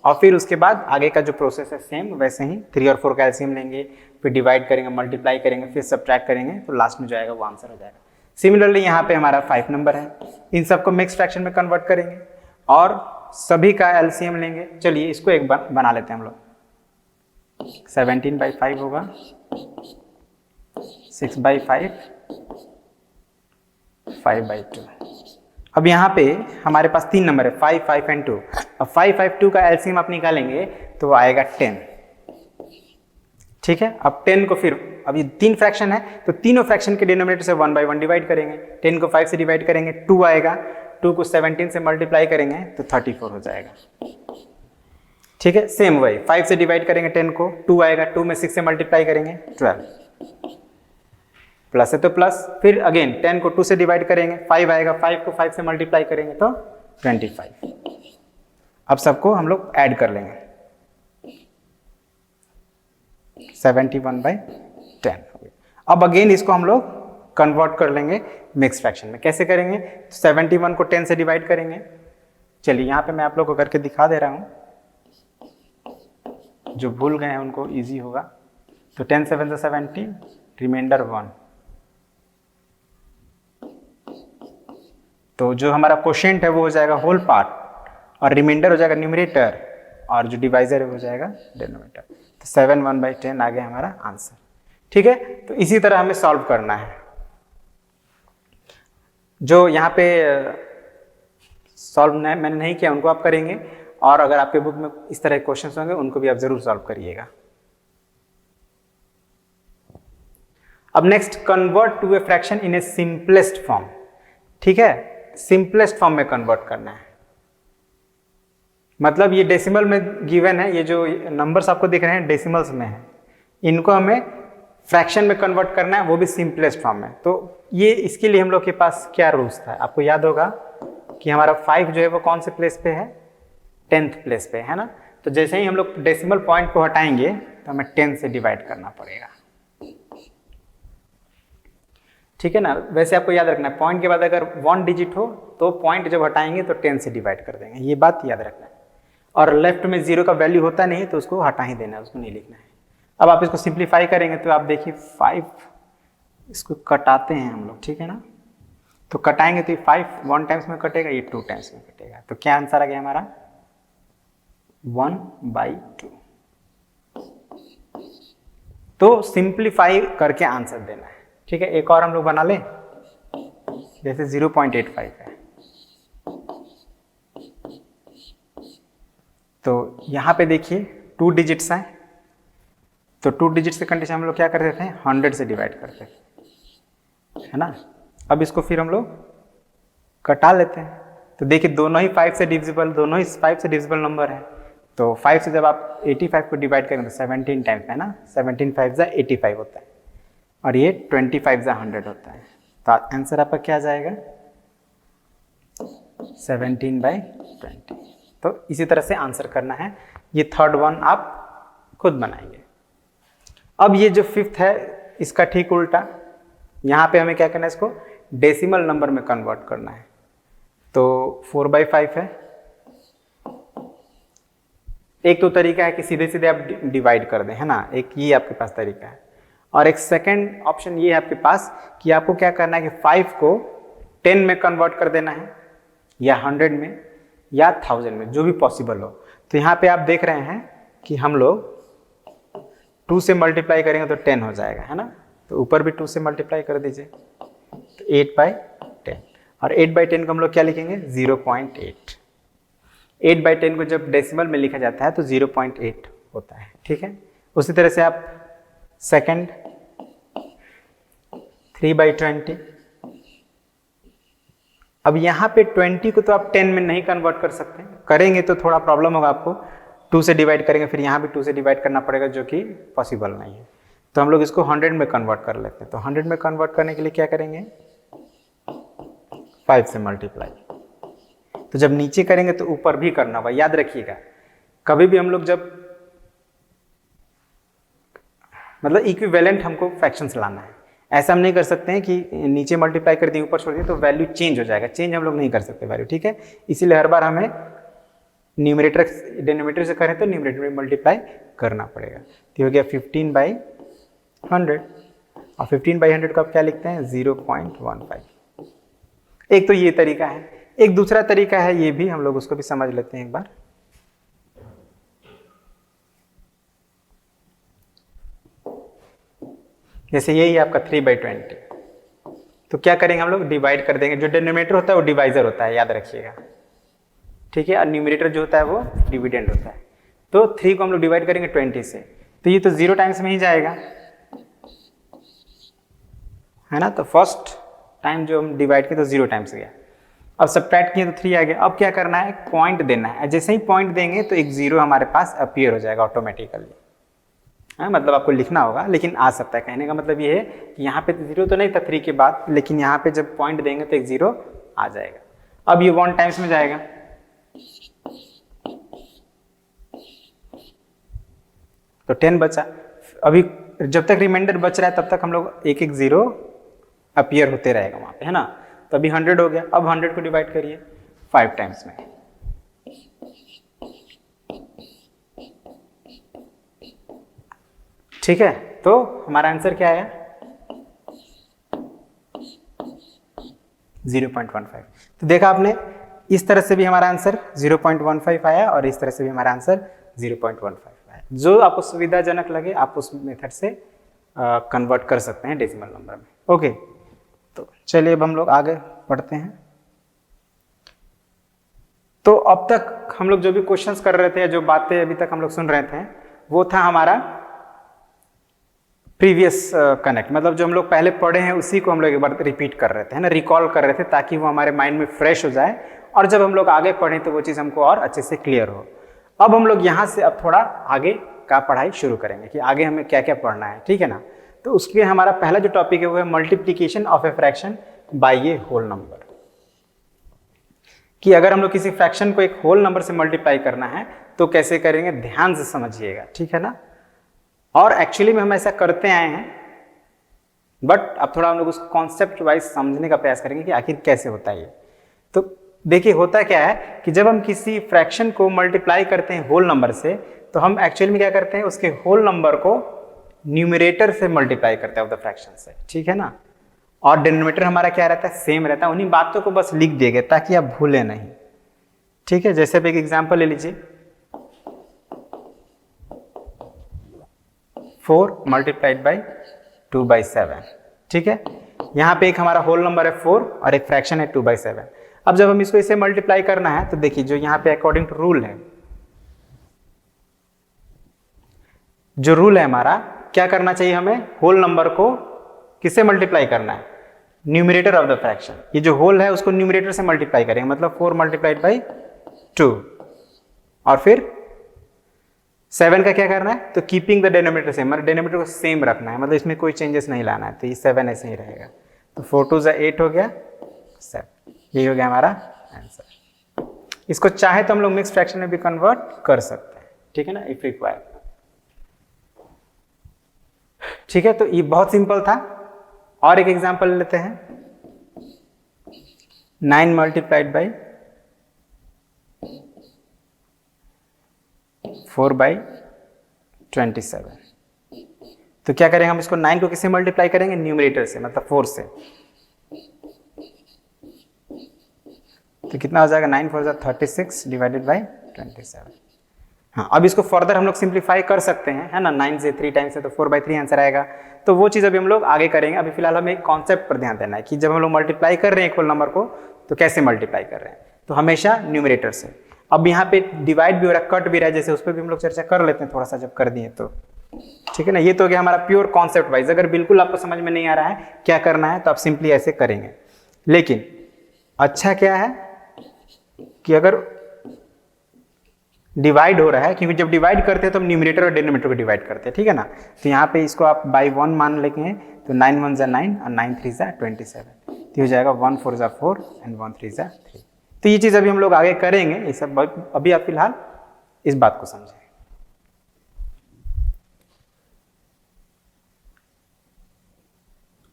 S1: और फिर उसके बाद आगे का जो प्रोसेस है सेम वैसे ही 3 और 4 का एलसीएम लेंगे, फिर डिवाइड करेंगे, मल्टीप्लाई करेंगे, फिर सब्ट्रैक्ट करेंगे, तो लास्ट में जो आएगा वो आंसर हो जाएगा। सिमिलरली यहाँ पे हमारा 5 नंबर है, इन सबको मिक्स फ्रैक्शन में कन्वर्ट करेंगे और सभी का एलसीएम लेंगे। चलिए इसको एक बना लेते हैं हम लोग, 17/5 होगा, 6/5, 5/2। अब यहाँ पे हमारे पास 3 नंबर है 5 5 एंड 2। अब 5 5 2 का एलसीएम आप निकालेंगे तो वो आएगा 10। ठीक है, अब 10 को फिर, अब ये 3 फ्रैक्शन है तो तीनों फ्रैक्शन के डिनोमिनेटर से 1/1 डिवाइड करेंगे, 10 को 5 से डिवाइड करेंगे 2 आएगा, 2 को 17 से मल्टीप्लाई करेंगे तो 34 हो जाएगा। ठीक है, सेम वही 5 से डिवाइड करेंगे 10 को, 2 आएगा, 2 में 6 से मल्टीप्लाई करेंगे 12, प्लस है तो प्लस, फिर अगेन 10 को 2 से डिवाइड करेंगे 5 आएगा, 5 को 5 से मल्टीप्लाई करेंगे तो 25। अब सबको हम लोग ऐड कर लेंगे, 71/10। अब अगेन इसको हम लोग कन्वर्ट कर लेंगे मिक्स फ्रैक्शन में। कैसे करेंगे, 71 को 10 से डिवाइड करेंगे। चलिए यहाँ पे मैं आप लोग को करके दिखा दे रहा हूँ, जो भूल गए हैं उनको इजी होगा। तो 10 7 70, रिमाइंडर 1। तो जो हमारा क्वोशिएंट है वो हो जाएगा होल पार्ट और रिमाइंडर हो जाएगा न्यूमरेटर और जो डिवाइजर है वो हो जाएगा डिनोमिनेटर। तो 7 1/10 आ गया हमारा आंसर। ठीक है, तो इसी तरह हमें सॉल्व करना है। जो यहाँ पे सॉल्व मैंने नहीं किया उनको आप करेंगे, और अगर आपके बुक में इस तरह के क्वेश्चंस होंगे उनको भी आप जरूर सॉल्व करिएगा। अब next, convert to a fraction in a simplest form. ठीक है, सिंपलेस्ट फॉर्म में कन्वर्ट करना है, मतलब ये डेसिमल में गिवन है, ये जो नंबर्स आपको दिख रहे हैं डेसिमल्स में है, इनको हमें फ्रैक्शन में कन्वर्ट करना है, वो भी सिंपलेस्ट फॉर्म में। तो ये इसके लिए हम लोग के पास क्या रूल्स था, आपको याद होगा कि हमारा 5 जो है वो कौन से प्लेस पे है, 10th प्लेस पे है ना। तो जैसे ही हम लोग डेसिमल पॉइंट को हटाएंगे तो हमें 10 से डिवाइड करना पड़ेगा। ठीक है ना, वैसे आपको याद रखना है पॉइंट के बाद अगर 1 डिजिट हो तो पॉइंट जब हटाएंगे तो 10 से डिवाइड कर देंगे, ये बात याद रखना है। और लेफ्ट में 0 का वैल्यू होता नहीं है तो उसको हटा ही देना है, उसको नहीं लिखना है। अब आप इसको सिंप्लीफाई करेंगे तो आप देखिए 5, इसको कटाते हैं हम लोग, ठीक है ना। तो कटाएंगे तो ये 5 1 टाइम्स में कटेगा, ये 2 टाइम्स में कटेगा। तो क्या आंसर आ गया हमारा 1/2। तो सिंप्लीफाई करके आंसर देना है। ठीक है, एक और हम लोग बना लें, जैसे 0.85 है। तो यहां पे देखिए 2 डिजिट्स हैं, तो 2 डिजिट्स के कंडीशन हम लोग क्या करते थे, 100 से डिवाइड करते थे, है ना। अब इसको फिर हम लोग कटा लेते हैं, तो देखिए दोनों ही 5 से डिविजिबल, दोनों ही 5 से डिविजिबल नंबर है। तो 5 से जब आप 85 को डिवाइड करेंगे तो 17 टाइम्स है ना, 17 5 जा 85 होता है, और ये 25 जा 100 होता है। तो आंसर आपका क्या आ जाएगा 17/20। तो इसी तरह से आंसर करना है। ये थर्ड वन आप खुद बनाएंगे। अब ये जो 5th है इसका ठीक उल्टा, यहाँ पे हमें क्या करना है, इसको डेसिमल नंबर में कन्वर्ट करना है। तो 4/5 है। एक तो तरीका है कि सीधे सीधे आप डिवाइड कर दें, है ना, एक ये आपके पास तरीका है। और एक सेकंड ऑप्शन ये है आपके पास कि आपको क्या करना है कि 5 को 10 में कन्वर्ट कर देना है, या 100 में, या 1000 में, जो भी पॉसिबल हो। तो यहाँ पे आप देख रहे हैं कि हम लोग 2 से मल्टीप्लाई करेंगे तो 10 हो जाएगा, है ना। तो ऊपर भी 2 से मल्टीप्लाई कर दीजिए, तो 8/10। और 8/10 को हम लोग क्या लिखेंगे 0.8। 8/10 को जब डेसिमल में लिखा जाता है तो 0.8 होता है। ठीक है, उसी तरह से आप सेकंड 3/20। अब यहाँ पे 20 को तो आप 10 में नहीं कन्वर्ट कर सकते, करेंगे तो थोड़ा प्रॉब्लम होगा आपको। 2 से डिवाइड करेंगे, फिर यहाँ भी 2 से डिवाइड करना पड़ेगा, जो कि पॉसिबल नहीं है। तो हम लोग इसको 100 में कन्वर्ट कर लेते हैं। तो 100 में कन्वर्ट करने के लिए क्या करेंगे 5 से मल्टीप्लाई। तो जब नीचे करेंगे तो ऊपर भी करना होगा, याद रखिएगा। कभी भी हम लोग जब मतलब इक्विवेलेंट हमको फ्रैक्शंस लाना है, ऐसा हम नहीं कर सकते हैं कि नीचे मल्टीप्लाई कर दिए ऊपर छोड़ दिए तो वैल्यू चेंज हो जाएगा, चेंज हम लोग नहीं कर सकते वैल्यू। ठीक है, इसीलिए हर बार हमें न्यूमरेटर डिनोमिनेटर से करें तो न्यूमरेटर में मल्टीप्लाई करना पड़ेगा। तो हो गया 15/100, और 15/100 को आप क्या लिखते हैं 0.15। एक तो ये तरीका है, एक दूसरा तरीका है, ये भी हम लोग उसको भी समझ लेते हैं एक बार। जैसे यही है आपका 3/20, तो क्या करेंगे हम लोग डिवाइड कर देंगे। जो डिनोमिनेटर होता है वो डिवाइजर होता है, याद रखिएगा। ठीक है, और न्यूमरेटर जो होता है वो डिविडेंड होता है। तो 3 को हम लोग डिवाइड करेंगे 20 से, तो ये तो 0 टाइम्स में ही जाएगा, है ना। तो फर्स्ट टाइम जो हम डिवाइड किए तो 0 टाइम्स गया। अब सब्ट्रैक्ट किए तो 3 आ गया। अब क्या करना है, पॉइंट देना है। जैसे ही पॉइंट देंगे तो एक 0 हमारे पास अपीयर हो जाएगा ऑटोमेटिकली। मतलब आपको लिखना होगा, लेकिन आ सकता है। कहने का मतलब ये है कि यहाँ पे 0 तो नहीं था 3 के बाद, लेकिन यहाँ पे जब पॉइंट देंगे तो एक 0 आ जाएगा। अब ये 1 टाइम्स में जाएगा, तो 10 बचा। अभी जब तक रिमाइंडर बच रहा है तब तक हम लोग एक एक 0 अपीयर होते रहेगा वहां पे, है ना। तो अभी 100 हो गया। अब 100 को डिवाइड करिए 5 टाइम्स में, ठीक है। तो हमारा आंसर क्या आया 0.15। तो देखा आपने, इस तरह से भी हमारा आंसर 0.15 आया और इस तरह से भी हमारा आंसर 0.15 आया। जो आपको सुविधाजनक लगे आप उस मेथड से कन्वर्ट कर सकते हैं डेसिमल नंबर में। ओके, तो चलिए अब हम लोग आगे बढ़ते हैं। तो अब तक हम लोग जो भी क्वेश्चंस कर रहे थे, जो बातें अभी तक हम लोग सुन रहे थे, वो था हमारा प्रीवियस कनेक्ट, मतलब जो हम लोग पहले पढ़े हैं उसी को हम लोग एक बार रिपीट कर रहे थे, है ना, रिकॉल कर रहे थे, ताकि वो हमारे माइंड में फ्रेश हो जाए और जब हम लोग आगे पढ़ें तो वो चीज़ हमको और अच्छे से क्लियर हो। अब हम लोग यहाँ से अब थोड़ा आगे का पढ़ाई शुरू करेंगे कि आगे हमें क्या क्या पढ़ना है, ठीक है ना। तो उसके लिए हमारा पहला जो टॉपिक है वो है multiplication of a fraction by a whole number, कि अगर हम लोग किसी फ्रैक्शन को एक होल नंबर से मल्टीप्लाई करना है तो कैसे करेंगे, ध्यान से समझिएगा, ठीक है ना। और एक्चुअली में हम ऐसा करते आए हैं, बट अब थोड़ा हम लोग उसको कॉन्सेप्ट वाइज समझने का प्रयास करेंगे कि आखिर कैसे होता है ये। तो देखिए होता क्या है कि जब हम किसी फ्रैक्शन को मल्टीप्लाई करते हैं होल नंबर से, तो हम एक्चुअली में क्या करते हैं, उसके होल नंबर को न्यूमरेटर से मल्टीप्लाई करते हैं ऑफ द फ्रैक्शन से, ठीक है ना। और डिनोमिनेटर हमारा क्या रहता है, सेम रहता है। उन्हीं बातों को बस लिख देंगे ताकि आप भूलें नहीं, ठीक है। जैसे अब एक एग्जांपल ले लीजिए, 4 मल्टीप्लाइड बाई 2/7, ठीक है। यहाँ पे एक हमारा होल नंबर है 4 और एक फ्रैक्शन है 2/7। अब जब हम इसको इसे मल्टीप्लाई करना है तो देखिए जो यहाँ पे अकॉर्डिंग टू रूल है, जो रूल है हमारा, क्या करना चाहिए हमें, होल नंबर को किससे मल्टीप्लाई करना है, न्यूमरेटर ऑफ द फ्रैक्शन। ये जो होल है उसको न्यूमरेटर से मल्टीप्लाई करेंगे, मतलब 4 मल्टीप्लाइड बाई 2 और फिर 7 का क्या करना है, तो कीपिंग द डिनोमिनेटर सेम, मतलब डिनोमिनेटर को सेम रखना है, मतलब इसमें कोई चेंजेस नहीं लाना है, तो ये 7 ऐसे ही रहेगा। तो 4 2 8 हो गया 7, यही हो गया हमारा आंसर। इसको चाहे तो हम लोग मिक्स फ्रैक्शन में भी कन्वर्ट कर सकते हैं, ठीक है ना, इफ रिक्वायर्ड। ठीक है, तो ये बहुत सिंपल था। और एक एग्जांपल लेते हैं, 9 मल्टीप्लाइड बाई 4/27। तो क्या करेंगे हम, इसको 9 को किससे मल्टीप्लाई करेंगे, न्यूमरेटर से, मतलब 4 से। तो कितना हो जाएगा, 9 4 36 डिवाइडेड बाई 27। हाँ, अब इसको फर्दर हम लोग सिंप्लीफाई कर सकते हैं, है ना, 9 से 3 टाइम्स है तो 4/3 आंसर आएगा। तो वो चीज़ अभी हम लोग आगे करेंगे। अभी फिलहाल हमें एक कॉन्सेप्ट पर ध्यान देना है कि जब हम लोग मल्टीप्लाई कर रहे हैं एक होल नंबर को तो कैसे मल्टीप्लाई कर रहे हैं, तो हमेशा न्यूमरेटर से। अब यहाँ पे डिवाइड भी हो रहा है, कट भी रहा है, जैसे उस पर भी हम लोग चर्चा कर लेते हैं थोड़ा सा जब कर दिए तो, ठीक है ना। ये तो हो गया हमारा प्योर कॉन्सेप्ट वाइज। अगर बिल्कुल आपको समझ में नहीं आ रहा है क्या करना है तो आप सिंपली ऐसे करेंगे। लेकिन अच्छा क्या है कि अगर डिवाइड हो रहा है, क्योंकि जब डिवाइड करते हैं तो हम न्यूमरेटर और डिनोमिनेटर को डिवाइड करते हैं, ठीक है ना। तो यहाँ पे इसको आप बाई 1 मान लेंगे तो 9 1 = 9 और 9 3 = 27। तो हो जाएगा 1 4 = 4 एंड 1 3 = 3। तो ये चीज़ अभी हम लोग आगे करेंगे, ये सब अभी आप फिलहाल इस बात को समझें।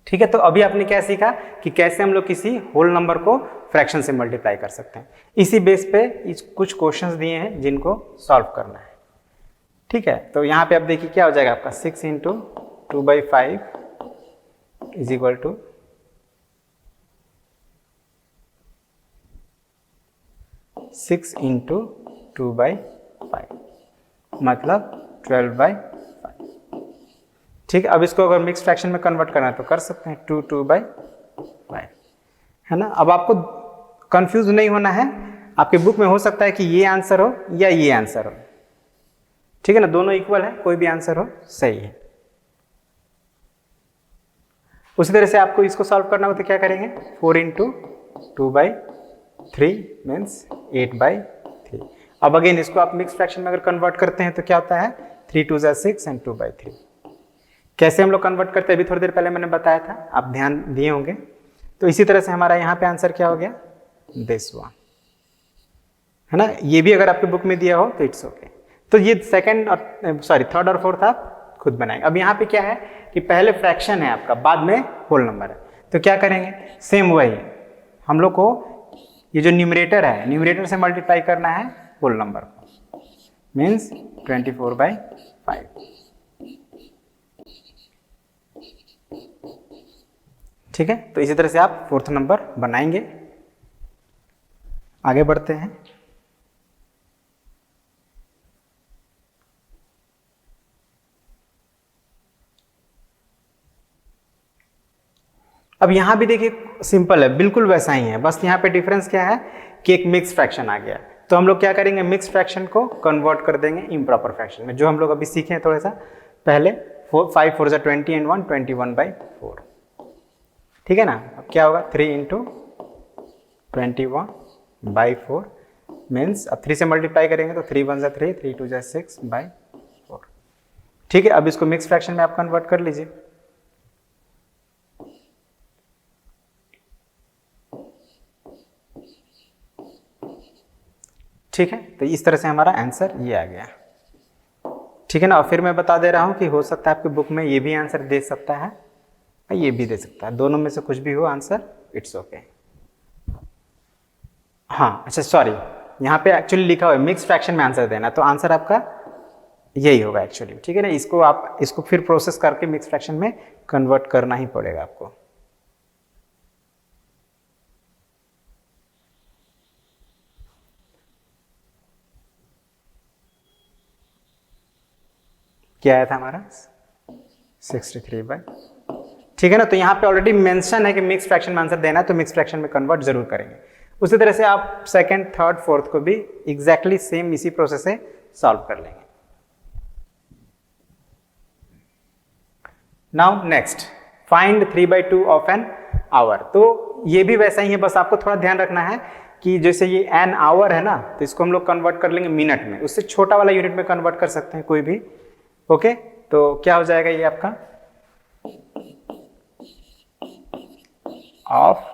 S1: ठीक है, तो अभी आपने क्या सीखा कि कैसे हम लोग किसी होल नंबर को फ्रैक्शन से मल्टीप्लाई कर सकते हैं। इसी बेस पे कुछ क्वेश्चंस दिए हैं जिनको सॉल्व करना है, ठीक है। तो यहाँ पे आप देखिए क्या हो जाएगा आपका, 6 × 2/5 = 6 × 2/5 मतलब 12/5। ठीक है, अब इसको अगर मिक्स फ्रैक्शन में कन्वर्ट करना है तो कर सकते हैं, 2 2/5, है ना। अब आपको कंफ्यूज नहीं होना है, आपके बुक में हो सकता है कि ये आंसर हो या ये आंसर हो, ठीक है ना, दोनों इक्वल है, कोई भी आंसर हो सही है। उसी तरह से आपको इसको सॉल्व करना हो तो क्या करेंगे, 4 × 2/3 मीन्स 8/3। अब अगेन इसको आप मिक्स फ्रैक्शन में अगर कन्वर्ट करते हैं तो क्या होता है, 3 2 = 6 एंड 2/3। कैसे हम लोग कन्वर्ट करते हैं अभी थोड़ी देर पहले मैंने बताया था, आप ध्यान दिए होंगे। तो इसी तरह से हमारा यहाँ पे आंसर क्या हो गया, दिस वन, है ना। ये भी अगर आपके बुक में दिया हो तो इट्स ओके। तो ये थर्ड और फोर्थ आप खुद बनाएंगे। अब यहाँ पे क्या है कि पहले फ्रैक्शन है आपका, बाद में होल नंबर है, तो क्या करेंगे, सेम वही हम लोग को ये जो न्यूमरेटर है, न्यूमरेटर से मल्टीप्लाई करना है होल नंबर को, मीन्स 24/5। ठीक है, तो इसी तरह से आप फोर्थ नंबर बनाएंगे। आगे बढ़ते हैं। अब यहां भी देखिए सिंपल है, बिल्कुल वैसा ही है, बस यहां पे डिफरेंस क्या है कि एक मिक्स फ्रैक्शन आ गया। तो हम लोग क्या करेंगे, मिक्स फ्रैक्शन को कन्वर्ट कर देंगे इम्प्रॉपर फ्रैक्शन में, जो हम लोग अभी सीखे हैं थोड़ा सा पहले 5 4 जा 20 एंड 1 21/4, ठीक है ना। अब क्या होगा 3 इंटू 21/4 मीन्स अब 3 से मल्टीप्लाई करेंगे तो 3 1 जा 3 3 2 जा 6/4, ठीक है। अब इसको मिक्स फ्रैक्शन में आप कन्वर्ट कर लीजिए। ठीक है, तो इस तरह से हमारा आंसर ये आ गया, ठीक है ना। और फिर मैं बता दे रहा हूं कि हो सकता है आपके बुक में ये भी आंसर दे सकता है और ये भी दे सकता है, दोनों में से कुछ भी हो आंसर, इट्स ओके। हाँ अच्छा सॉरी, यहाँ पे एक्चुअली लिखा हुआ है मिक्स फ्रैक्शन में आंसर देना, तो आंसर आपका यही होगा एक्चुअली, ठीक है ना। इसको फिर प्रोसेस करके मिक्स फ्रैक्शन में कन्वर्ट करना ही पड़ेगा आपको। क्या आया था हमारा 63/, ठीक है ना। तो यहाँ पे ऑलरेडी मेंशन है कि मिक्स फ्रैक्शन में आंसर देना है, तो मिक्स फ्रैक्शन में कन्वर्ट जरूर करेंगे। उसी तरह से आप सेकंड, थर्ड, फोर्थ को भी एग्जैक्टली सेम इसी प्रोसेस से सॉल्व कर लेंगे। Now next, find 3/2 of an hour. तो ये भी वैसा ही है, बस आपको थोड़ा ध्यान रखना है कि जैसे ये एन आवर है ना, तो इसको हम लोग कन्वर्ट कर लेंगे मिनट में, उससे छोटा वाला यूनिट में कन्वर्ट कर सकते हैं कोई भी, ओके। तो क्या हो जाएगा ये आपका ऑफ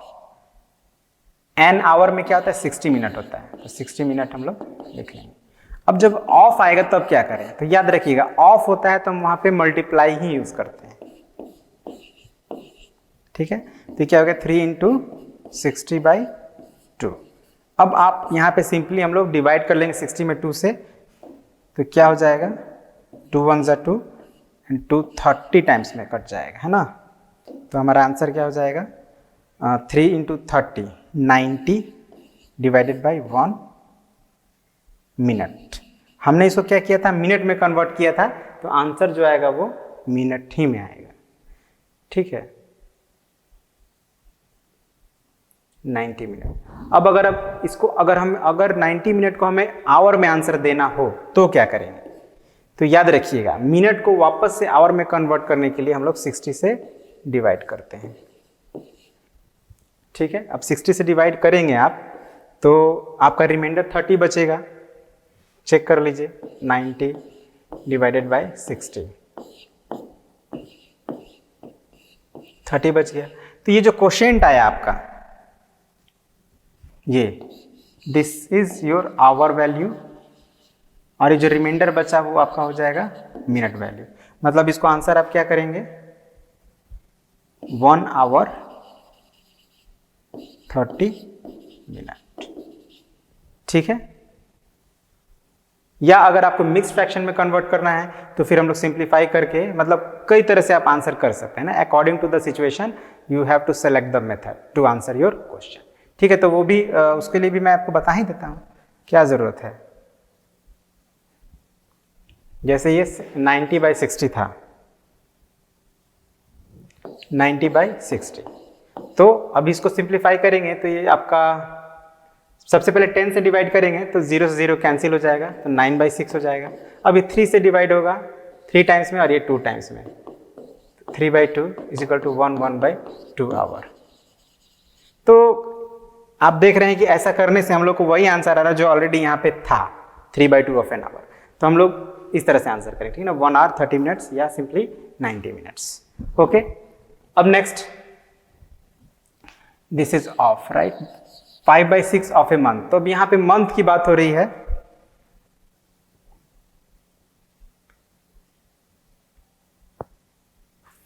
S1: एन आवर में क्या होता है 60 मिनट होता है, तो 60 मिनट हम लोग लिख लेंगे। अब जब ऑफ आएगा तब तो क्या करें, तो याद रखिएगा ऑफ होता है तो हम वहां पे मल्टीप्लाई ही यूज करते हैं, ठीक है। तो क्या हो गया 3 इंटू 60/2। अब आप यहाँ पे सिंपली हम लोग डिवाइड कर लेंगे 60 में 2 से, तो क्या हो जाएगा 2 1 जा 2 एंड 2 30 टाइम्स में कट जाएगा, है ना। तो हमारा आंसर क्या हो जाएगा 3 इंटू 30 90 डिवाइडेड बाई 1 मिनट। हमने इसको क्या किया था मिनट में कन्वर्ट किया था, तो आंसर जो आएगा वो मिनट ही में आएगा, ठीक है 90 मिनट। अब अगर 90 मिनट को हमें आवर में आंसर देना हो तो क्या करेंगे, तो याद रखिएगा मिनट को वापस से आवर में कन्वर्ट करने के लिए हम लोग 60 से डिवाइड करते हैं, ठीक है। अब 60 से डिवाइड करेंगे आप तो आपका रिमाइंडर 30 बचेगा, चेक कर लीजिए 90 डिवाइडेड बाय 60 30 बच गया। तो ये जो क्वोशिएंट आया आपका, ये this is your our value, और ये जो रिमाइंडर बचा वो आपका हो जाएगा मिनट वैल्यू। मतलब इसको आंसर आप क्या करेंगे 1 आवर 30 मिनट, ठीक है। या अगर आपको मिक्स फ्रैक्शन में कन्वर्ट करना है तो फिर हम लोग सिंप्लीफाई करके, मतलब कई तरह से आप आंसर कर सकते हैं ना, according to the situation you have to select the method to answer your question, ठीक है। तो वो भी उसके लिए भी मैं आपको बता ही देता हूं क्या जरूरत है। जैसे ये 90/60 था, 90/60, तो अभी इसको सिंप्लीफाई करेंगे तो ये आपका सबसे पहले 10 से डिवाइड करेंगे तो 0 से 0 कैंसिल हो जाएगा, तो 9/6 हो जाएगा। अब ये 3 से डिवाइड होगा 3 टाइम्स में और ये 2 टाइम्स में, 3/2 इज इक्वल टू 1/2 आवर। तो आप देख रहे हैं कि ऐसा करने से हम लोग को वही आंसर आ रहा है जो ऑलरेडी यहाँ पे था 3/2 ऑफ एन आवर। तो हम लोग इस तरह से आंसर करें, ठीक है ना, 1 आवर 30 मिनट्स या सिंपली 90 मिनट्स, ओके। अब next, this is of right 5/6 of a month. तो अब यहां पे मंथ की बात हो रही है,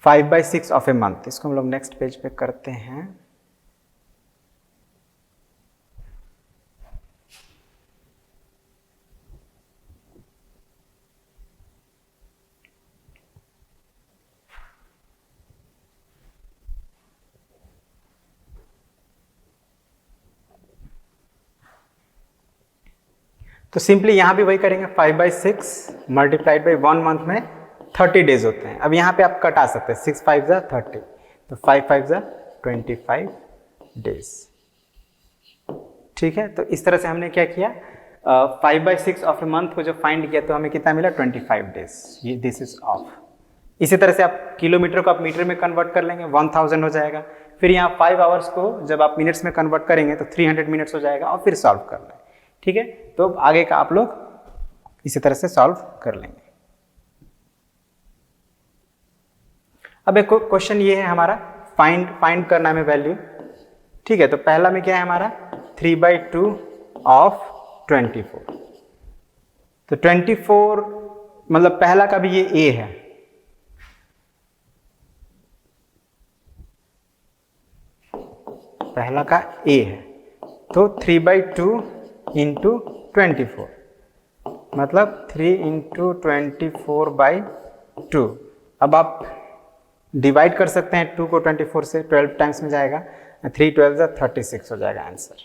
S1: five by six of a month. इसको हम लोग नेक्स्ट पेज पे करते हैं। तो सिंपली यहां भी वही करेंगे, 5/6 मल्टीप्लाइड बाई 1 मंथ में 30 डेज होते हैं। अब यहां पे आप कटा सकते हैं, 6 5 जा 30, तो 5 5 जा 25 डेज, ठीक है। तो इस तरह से हमने क्या किया, 5/6 ऑफ ए मंथ को जो फाइंड किया तो हमें कितना मिला 25 डेज। ये दिस इज ऑफ, इसी तरह से आप किलोमीटर को आप मीटर में कन्वर्ट कर लेंगे, 1000 हो जाएगा। फिर यहाँ 5 आवर्स को जब आप मिनट्स में कन्वर्ट करेंगे तो 300 मिनट्स हो जाएगा, और फिर सॉल्व करना है। ठीक है, तो आगे का आप लोग इसी तरह से सॉल्व कर लेंगे। अब एक क्वेश्चन ये है हमारा, फाइंड करना है वैल्यू। ठीक है, तो पहला में क्या है हमारा 3/2 ऑफ 24। तो 24 मतलब पहला का भी ये a है, पहला का a है, तो 3/2 इंटू 24 मतलब 3 इंटू 24/2। अब आप डिवाइड कर सकते हैं 2 को 24 से, 12 टाइम्स में जाएगा, 3 12 36 हो जाएगा आंसर।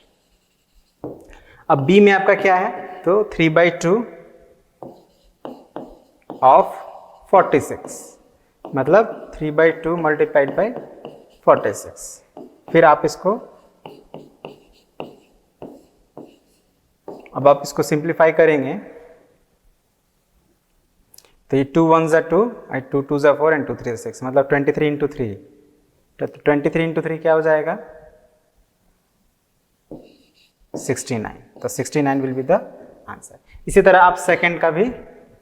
S1: अब b में आपका क्या है, तो 3/2 ऑफ 46 मतलब 3/2 मल्टीप्लाइड बाई 46। फिर आप इसको, अब आप इसको सिंप्लीफाई करेंगे तो ये 2 1 ज़ा 2, 2 2 ज़ा 4 एंड 2 3 ज़ा 6 मतलब 23 इंटू 3। तो 23 इंटू 3 क्या हो जाएगा 69। तो 69 विल बी द आंसर। इसी तरह आप सेकंड का भी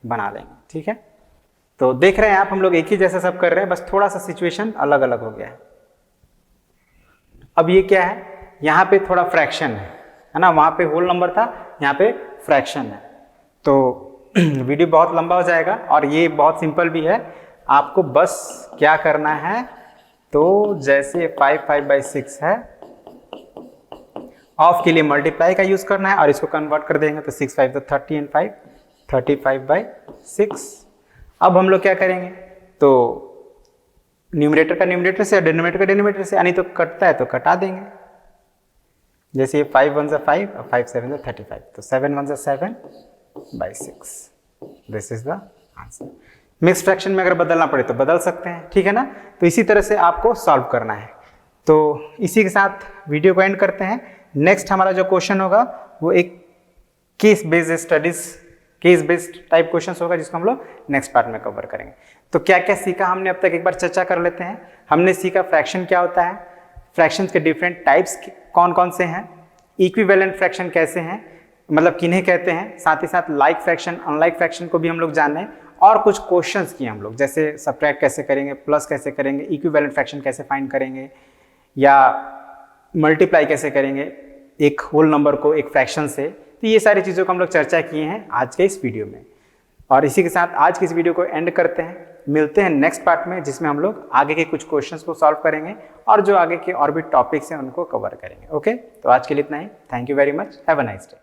S1: बना लेंगे। ठीक है, तो देख रहे हैं आप, हम लोग एक ही जैसा सब कर रहे हैं, बस थोड़ा सा सिचुएशन अलग अलग हो गया है। अब ये क्या है, यहाँ पे थोड़ा फ्रैक्शन है ना, वहाँ पे होल नंबर था, यहाँ पे फ्रैक्शन है। तो वीडियो बहुत लंबा हो जाएगा और ये बहुत सिंपल भी है। आपको बस क्या करना है, तो जैसे 5/6 है, ऑफ के लिए मल्टीप्लाई का यूज करना है और इसको कन्वर्ट कर देंगे तो 6 5 तो 30 एंड 5 35/6। अब हम लोग क्या करेंगे, तो न्यूमरेटर का न्यूमरेटर से और डिनोमिनेटर का डिनोमिनेटर से, यानी तो कटता है तो कटा देंगे। जैसे ये 5 1 ज़ा 5 और 5 7 ज़ा 35, तो 7 1 ज़ा 7/6। This is the answer. Mix fraction में अगर बदलना पड़े तो बदल सकते हैं, ठीक है ना। तो इसी तरह से आपको सॉल्व करना है। तो इसी के साथ वीडियो को एंड करते हैं। नेक्स्ट हमारा जो क्वेश्चन होगा वो एक case based studies, case based type question होगा, जिसको हम लोग नेक्स्ट पार्ट में कवर करेंगे। तो क्या क्या सीखा हमने अब तक, एक बार चर्चा कर लेते हैं। हमने सीखा फ्रैक्शन क्या होता है, फ्रैक्शंस के डिफरेंट टाइप्स कौन कौन से हैं, इक्विवेलेंट फ्रैक्शन कैसे हैं, मतलब किन्हें कहते हैं, साथ ही साथ लाइक फ्रैक्शन अनलाइक फ्रैक्शन को भी हम लोग जाने, और कुछ क्वेश्चंस किए हम लोग, जैसे सब्ट्रैक्ट कैसे करेंगे, प्लस कैसे करेंगे, इक्विवेलेंट फ्रैक्शन कैसे फाइंड करेंगे, या मल्टीप्लाई कैसे करेंगे एक होल नंबर को एक फ्रैक्शन से। तो ये सारी चीज़ों को हम लोग चर्चा किए हैं आज के इस वीडियो में। और इसी के साथ आज की इस वीडियो को एंड करते हैं। मिलते हैं नेक्स्ट पार्ट में, जिसमें हम लोग आगे के कुछ क्वेश्चंस को सॉल्व करेंगे और जो आगे के और भी टॉपिक्स हैं उनको कवर करेंगे। ओके, तो आज के लिए इतना ही। Thank you very much, have a nice day.